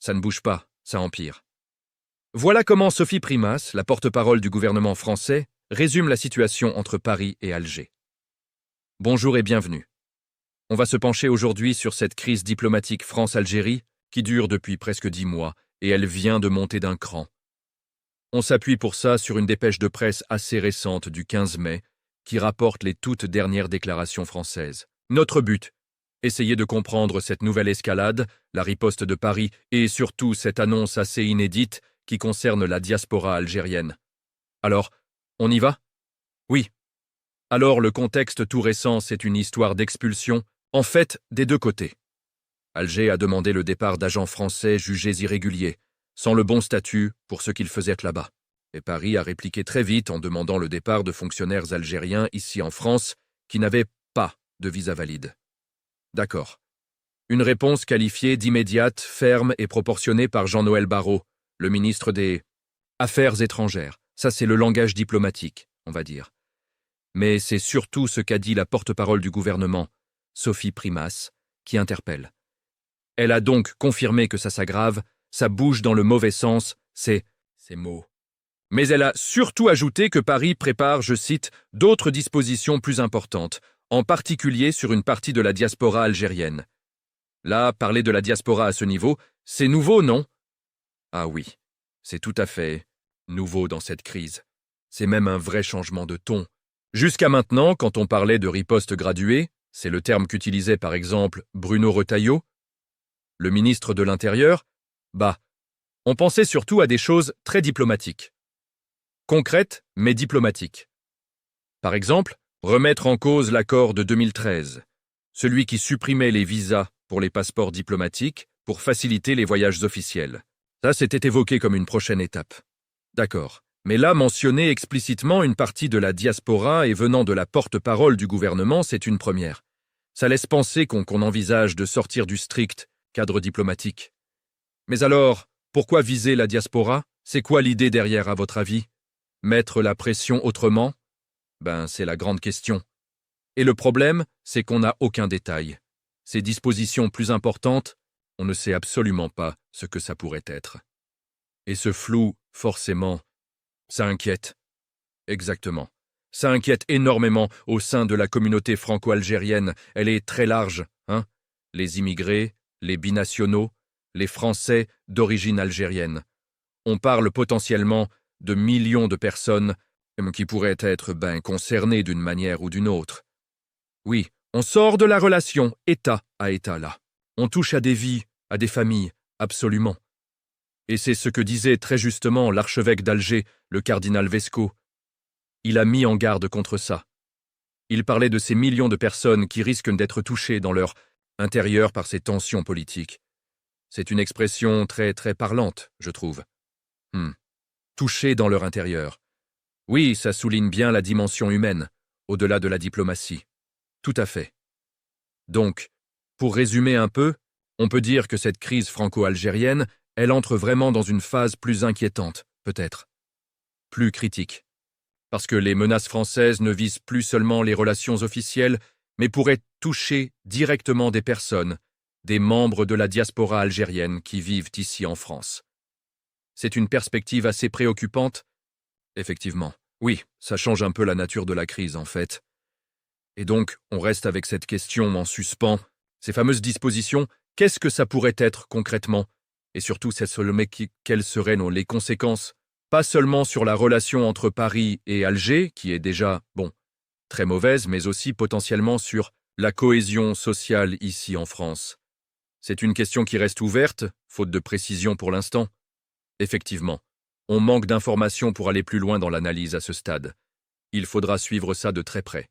Ça ne bouge pas, ça empire. Voilà comment Sophie Primas, la porte-parole du gouvernement français, résume la situation entre Paris et Alger. Bonjour et bienvenue. On va se pencher aujourd'hui sur cette crise diplomatique France-Algérie qui dure depuis presque 10 mois et elle vient de monter d'un cran. On s'appuie pour ça sur une dépêche de presse assez récente du 15 mai qui rapporte les toutes dernières déclarations françaises. Notre but, essayer de comprendre cette nouvelle escalade, la riposte de Paris et surtout cette annonce assez inédite qui concerne la diaspora algérienne. Alors, on y va? Oui. Alors le contexte tout récent, c'est une histoire d'expulsion, en fait, des deux côtés. Alger a demandé le départ d'agents français jugés irréguliers, sans le bon statut pour ce qu'ils faisaient là-bas. Et Paris a répliqué très vite en demandant le départ de fonctionnaires algériens ici en France qui n'avaient pas de visa valide. D'accord. Une réponse qualifiée d'immédiate, ferme et proportionnée par Jean-Noël Barrot, le ministre des Affaires étrangères. Ça, c'est le langage diplomatique, on va dire. Mais c'est surtout ce qu'a dit la porte-parole du gouvernement, Sophie Primas, qui interpelle. Elle a donc confirmé que ça s'aggrave, ça bouge dans le mauvais sens, ces mots. Mais elle a surtout ajouté que Paris prépare, je cite, d'autres dispositions plus importantes, en particulier sur une partie de la diaspora algérienne. Là, parler de la diaspora à ce niveau, c'est nouveau, non? Ah oui, c'est tout à fait nouveau dans cette crise. C'est même un vrai changement de ton. Jusqu'à maintenant, quand on parlait de riposte graduée, c'est le terme qu'utilisait par exemple Bruno Retailleau, le ministre de l'Intérieur, on pensait surtout à des choses très diplomatiques. Concrètes, mais diplomatiques. Par exemple, remettre en cause l'accord de 2013, celui qui supprimait les visas pour les passeports diplomatiques pour faciliter les voyages officiels. Ça, c'était évoqué comme une prochaine étape. D'accord. Mais là, mentionner explicitement une partie de la diaspora et venant de la porte-parole du gouvernement, c'est une première. Ça laisse penser qu'on envisage de sortir du strict cadre diplomatique. Mais alors, pourquoi viser la diaspora? C'est quoi l'idée derrière, à votre avis? Mettre la pression autrement? C'est la grande question. Et le problème, c'est qu'on n'a aucun détail. Ces dispositions plus importantes, on ne sait absolument pas ce que ça pourrait être. Et ce flou, forcément, ça inquiète. Exactement. Ça inquiète énormément au sein de la communauté franco-algérienne. Elle est très large, hein? Les immigrés, les binationaux, les Français d'origine algérienne. On parle potentiellement de millions de personnes qui pourraient être concernées d'une manière ou d'une autre. Oui, on sort de la relation État à État là. On touche à des vies, à des familles, absolument. Et c'est ce que disait très justement l'archevêque d'Alger, le cardinal Vesco. Il a mis en garde contre ça. Il parlait de ces millions de personnes qui risquent d'être touchées dans leur intérieur par ces tensions politiques. C'est une expression très très parlante, je trouve. Touchées dans leur intérieur. Oui, ça souligne bien la dimension humaine, au-delà de la diplomatie. Tout à fait. Donc, pour résumer un peu, on peut dire que cette crise franco-algérienne, elle entre vraiment dans une phase plus inquiétante, peut-être. Plus critique. Parce que les menaces françaises ne visent plus seulement les relations officielles, mais pourraient toucher directement des personnes, des membres de la diaspora algérienne qui vivent ici en France. C'est une perspective assez préoccupante? Effectivement. Oui, ça change un peu la nature de la crise, en fait. Et donc, on reste avec cette question en suspens. Ces fameuses dispositions, qu'est-ce que ça pourrait être concrètement? Et surtout, quelles seraient les conséquences? Pas seulement sur la relation entre Paris et Alger, qui est déjà, très mauvaise, mais aussi potentiellement sur la cohésion sociale ici en France. C'est une question qui reste ouverte, faute de précision pour l'instant. Effectivement, on manque d'informations pour aller plus loin dans l'analyse à ce stade. Il faudra suivre ça de très près.